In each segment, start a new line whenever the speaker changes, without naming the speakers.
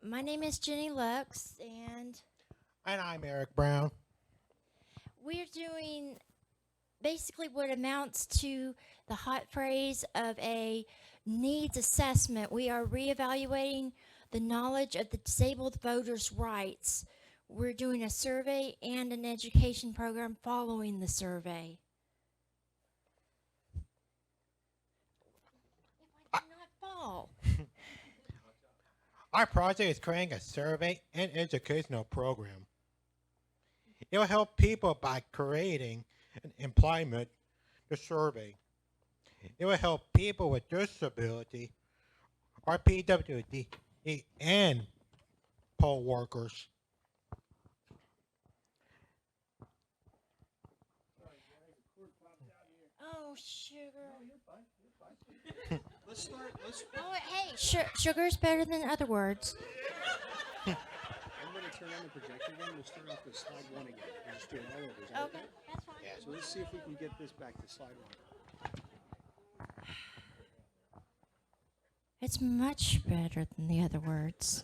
My name is Jenny Lux, and
And I'm Eric Brown.
we're doing basically what amounts to the hot phrase of a needs assessment. We are reevaluating the knowledge of the disabled voters' rights. We're doing a survey and an education program following the survey. If I
I-
do not fall.
Our project is creating a survey and educational program. It will help people by creating an employment the survey. It will help people with disability or PWD and poll workers.
Oh, sugar.
Let's start.
Oh, hey, sugar's better than other words.
I'm going to turn on the projector again. We'll start off with slide one again. We'll just do it all over. Is that okay?
That's fine.
So let's see if we can get this back to slide one.
It's much better than the other words.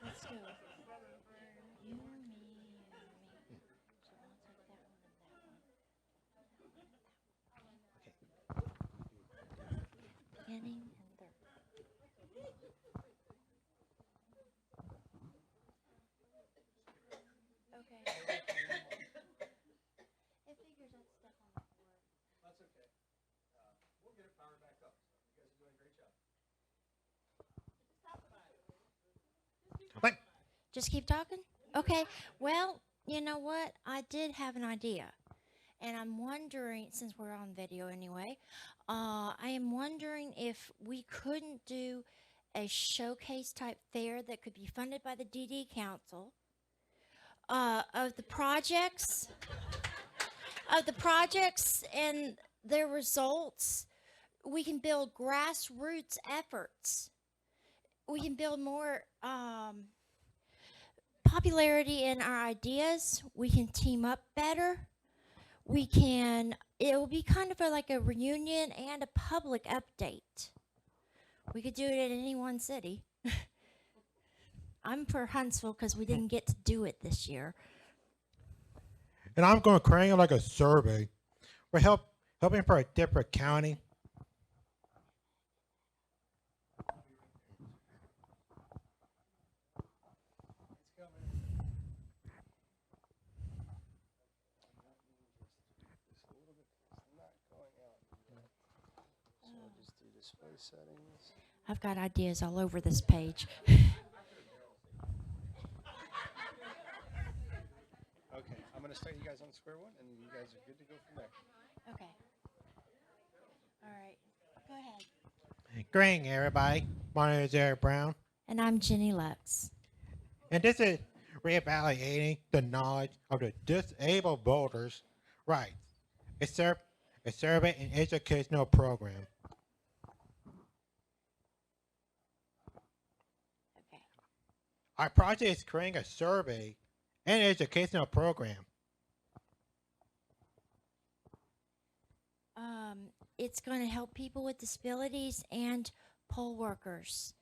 Let's go. You, me, and me. So I'll take that one and that one. Beginning and third. Okay. It figures that stuff on the board.
That's okay. We'll get it powered back up. You guys are doing a great job.
Like,
Just keep talking? Okay. Well, you know what? I did have an idea. And I'm wondering, since we're on video anyway, I am wondering if we couldn't do a showcase type fair that could be funded by the DD Council of the projects, and their results. We can build grassroots efforts. We can build more popularity in our ideas. We can team up better. It will be kind of like a reunion and a public update. We could do it in any one city. I'm for Huntsville because we didn't get to do it this year.
and I'm going to create like a survey. We're helping for a different county.
It's coming. Just a little bit. It's not going out yet. So I'll just do display settings.
I've got ideas all over this page.
Okay, I'm going to start you guys on square one, and you guys are good to go from there.
Okay. All right. Go ahead.
Greeting everybody. My name is Eric Brown.
And I'm Jenny Lux.
And this is reevaluating the knowledge of the disabled voters' rights. A survey and educational program.
Okay.
Our project is creating a survey and educational program.
It's going to help people with disabilities and poll workers.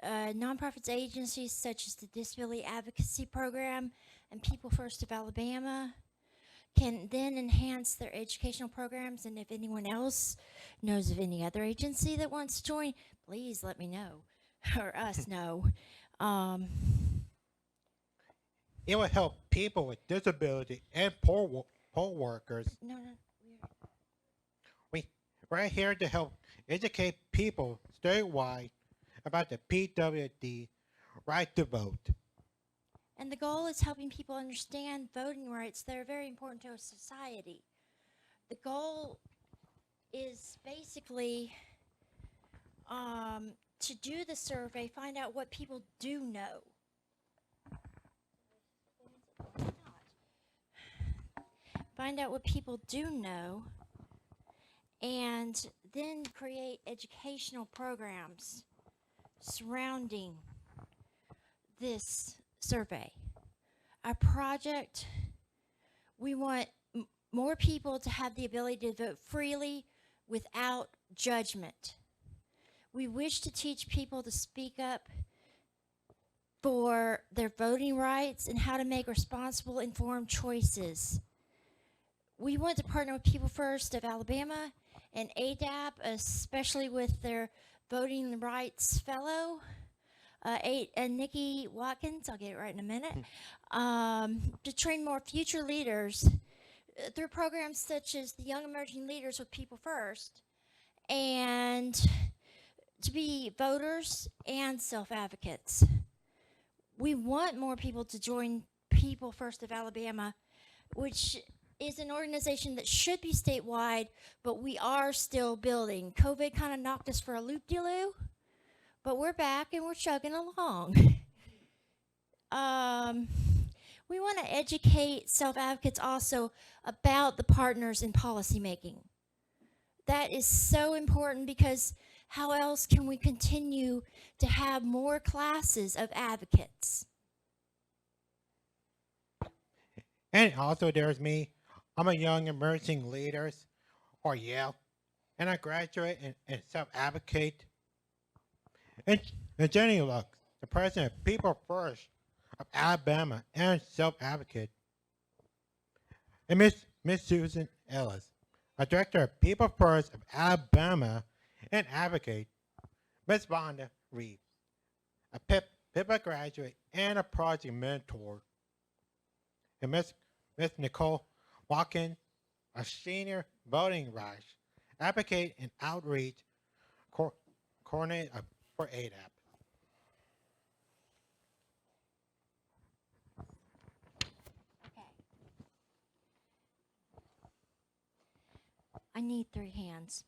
Nonprofits agencies such as the Disability Advocacy Program and People First of Alabama can then enhance their educational programs. And if anyone else knows of any other agency that wants to join, please let me know or us know.
It will help people with disability and poll workers.
No.
We're here to help educate people statewide about the PWD right to vote.
And the goal is helping people understand voting rights that are very important to a society. The goal is basically to do the survey, find out what people do know. Find out what people do know, and then create educational programs surrounding this survey. Our project, we want more people to have the ability to vote freely, without judgment. We wish to teach people to speak up for their voting rights and how to make responsible, informed choices. We want to partner with People First of Alabama and ADAP, especially with their voting rights fellow, Nikki Watkins, I'll get it right in a minute, to train more future leaders through programs such as the Young Emerging Leaders with People First, and to be voters and self-advocates. We want more people to join People First of Alabama, which is an organization that should be statewide, but we are still building. COVID kind of knocked us for a loop-de-loo, but we're back and we're chugging along. We want to educate self-advocates also about the partners in policymaking. That is so important because how else can we continue to have more classes of advocates?
And also there's me. I'm a young emerging leaders, or Yale, and I graduate and self-advocate. And Jenny Lux, the president of People First of Alabama and self-advocate. And Miss Susan Ellis, a director of People First of Alabama and advocate. Miss Vonda Reeves, a PIPA graduate and a project mentor. And Miss Nicole Watkins, a senior voting rights advocate and outreach coordinator for ADAP.
Okay. I need 3 hands.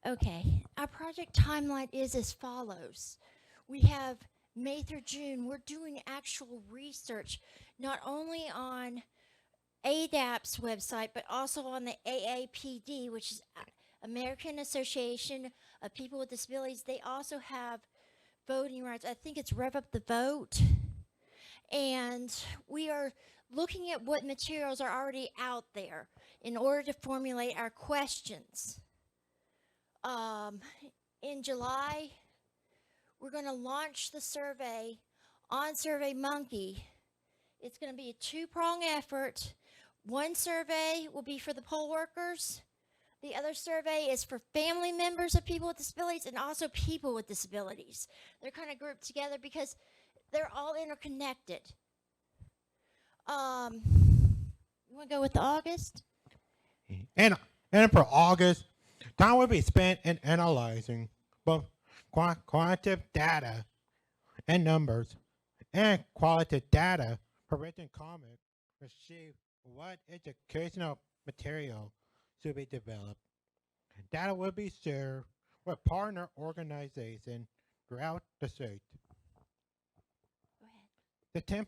Okay, our project timeline is as follows. We have May through June, we're doing actual research, not only on ADAP's website, but also on the AAPD, which is American Association of People with Disabilities. They also have voting rights. I think it's Rev Up the Vote. And we are looking at what materials are already out there in order to formulate our questions. In July, we're going to launch the survey on SurveyMonkey. It's going to be a 2-prong effort. One survey will be for the poll workers. The other survey is for family members of people with disabilities and also people with disabilities. They're kind of grouped together because they're all interconnected. You want to go with August?
And for August, time will be spent in analyzing both quantitative data and numbers and qualitative data for written comment to see what educational material should be developed. Data will be shared with partner organizations throughout the state.
Go ahead.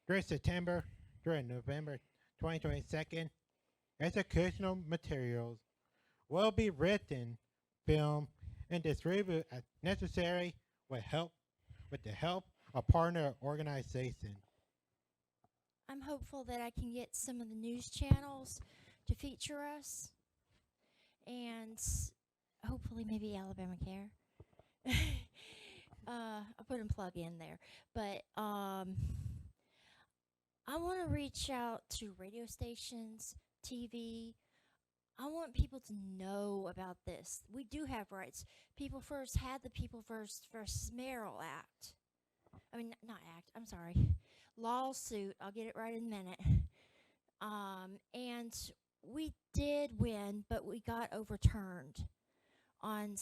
During September through November 2022, educational materials will be written, filmed, and distributed as necessary with the help of partner organizations.
I'm hopeful that I can get some of the news channels to feature us, and hopefully maybe Alabama Care. I'll put a plug in there, but I want to reach out to radio stations, TV. I want people to know about this. We do have rights. People First had the People First versus Merrill Act. I mean, not act, I'm sorry. Lawsuit, I'll get it right in a minute. And we did win, but we got overturned on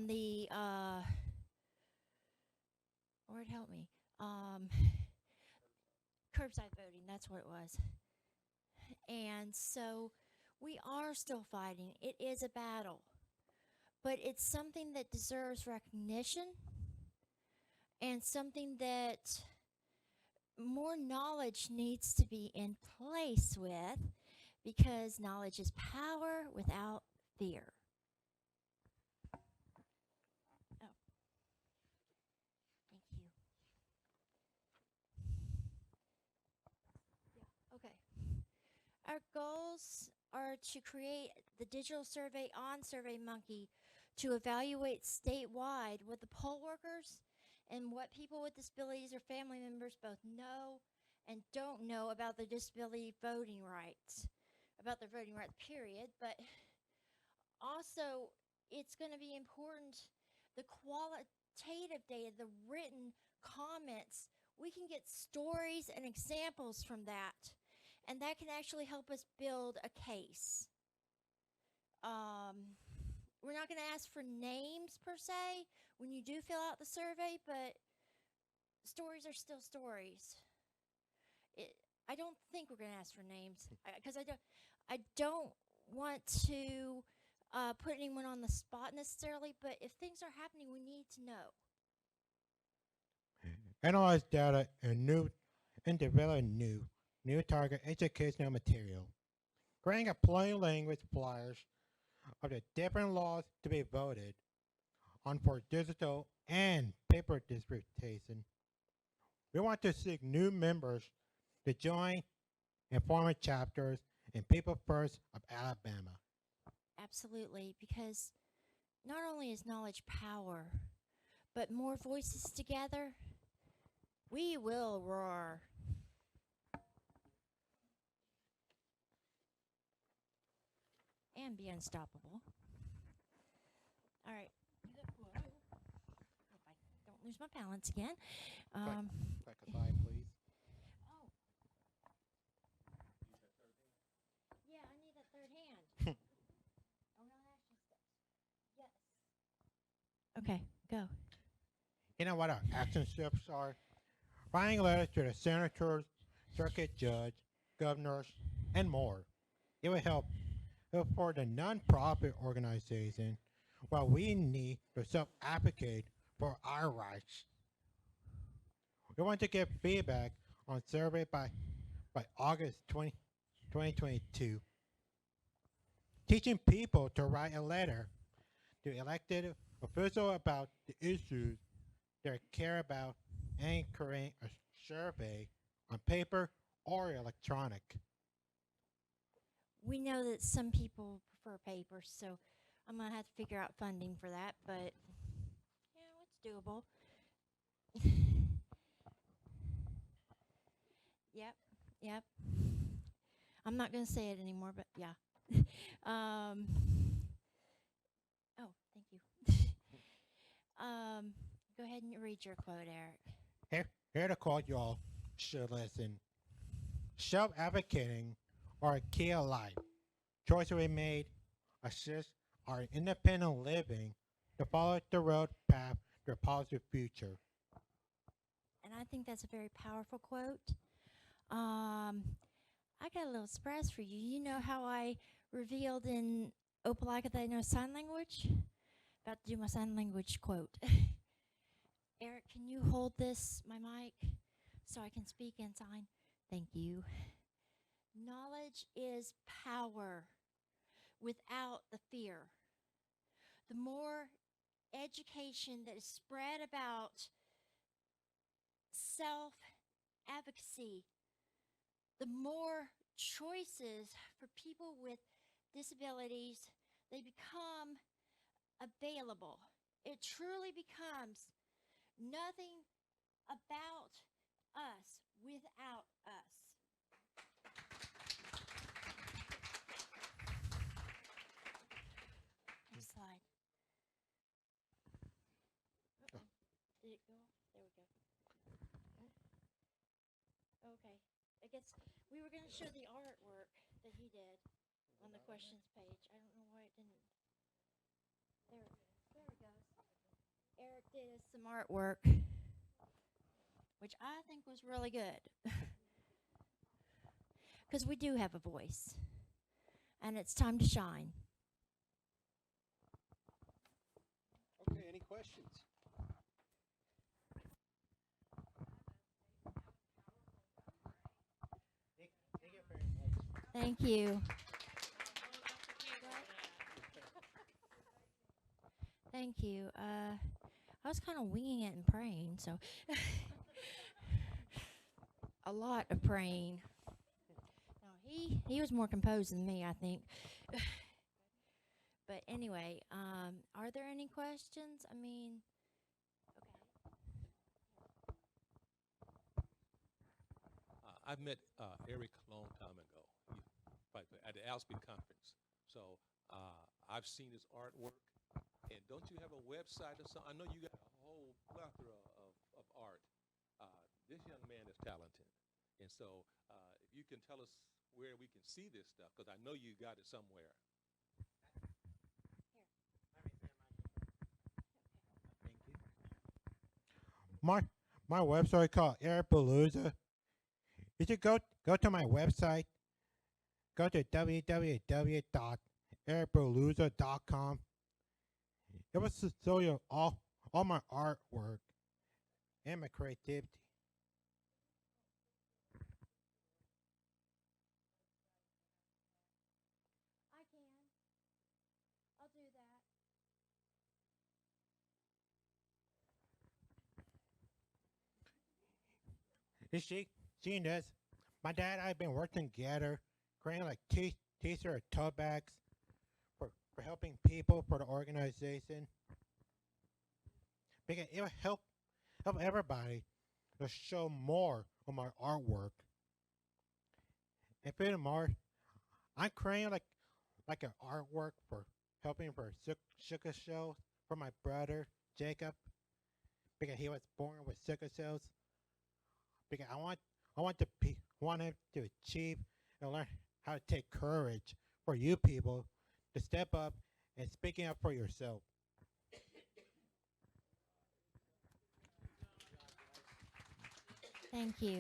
the, Lord help me, curbside voting, that's what it was. And so we are still fighting. It is a battle, but it's something that deserves recognition and something that more knowledge needs to be in place with, because knowledge is power without fear. Oh. Thank you. Yeah, okay. Our goals are to create the digital survey on SurveyMonkey to evaluate statewide what the poll workers and what people with disabilities or family members both know and don't know about their disability voting rights, about their voting rights, period. But also, it's going to be important the qualitative data, the written comments. We can get stories and examples from that, and that can actually help us build a case. We're not going to ask for names per se when you do fill out the survey, but stories are still stories. I don't think we're going to ask for names because I don't want to put anyone on the spot necessarily, but if things are happening, we need to know.
Analyze data and develop new target educational material. Creating a plain language flyers of the different laws to be voted on for digital and paper disputation. We want to seek new members to join and form chapters in People First of Alabama.
Absolutely, because not only is knowledge power, but more voices together, we will roar. And be unstoppable. All right. Hope I don't lose my balance again.
Back aside, please.
Oh. Yeah, I need a third hand. Oh, no, that's just this. Yes. Okay, go.
You know what our action steps are? Writing letters to the senators, circuit judge, governors, and more. It will help for the nonprofit organization while we need to self-advocate for our rights. We want to get feedback on survey by August 2022. Teaching people to write a letter to elected officials about the issues they care about and creating a survey on paper or electronic.
We know that some people prefer paper, so I'm going to have to figure out funding for that, but it's doable. Yep. I'm not going to say it anymore, but yeah. Oh, thank you. Go ahead and read your quote, Eric.
Here to quote you all should listen. Self-advocating are a key of life. Choices we made assist our independent living to follow the road path to a positive future.
And I think that's a very powerful quote. I got a little surprise for you. You know how I revealed in Opelika that I know sign language? About to do my sign language quote. Eric, can you hold my mic, so I can speak and sign? Thank you. Knowledge is power without the fear. The more education that is spread about self-advocacy, the more choices for people with disabilities, they become available. It truly becomes nothing about us without us. Next slide. Uh-oh. Did it go? There we go. Okay. I guess we were going to show the artwork that he did on the questions page. I don't know why it didn't. There it goes. Eric did us some artwork, which I think was really good. Because we do have a voice, and it's time to shine.
Okay, any questions?
Thank you. Thank you. I was kind of winging it and praying, so a lot of praying. No, He was more composed than me, I think. But anyway, are there any questions? I mean, okay.
I met Erech a long time ago at the Alsby conference. So I've seen his artwork. And don't you have a website or something? I know you got a whole plethora of art. This young man is talented. And so if you can tell us where we can see this stuff, because I know you got it somewhere.
Thank you. My website called Erech. You should go to my website. Go to www.erechpalooza.com. It will show you all my artwork and my creativity.
I can. I'll do that.
She knows. My dad and I have been working together, creating like t-shirt tote bags for helping people for the organization. Because it will help everybody to show more of my artwork. And furthermore, I'm creating like an artwork for helping for sickle cells for my brother Jacob, because he was born with sickle cells. Because I want him to achieve and learn how to take courage for you people to step up and speaking up for yourself.
Thank you.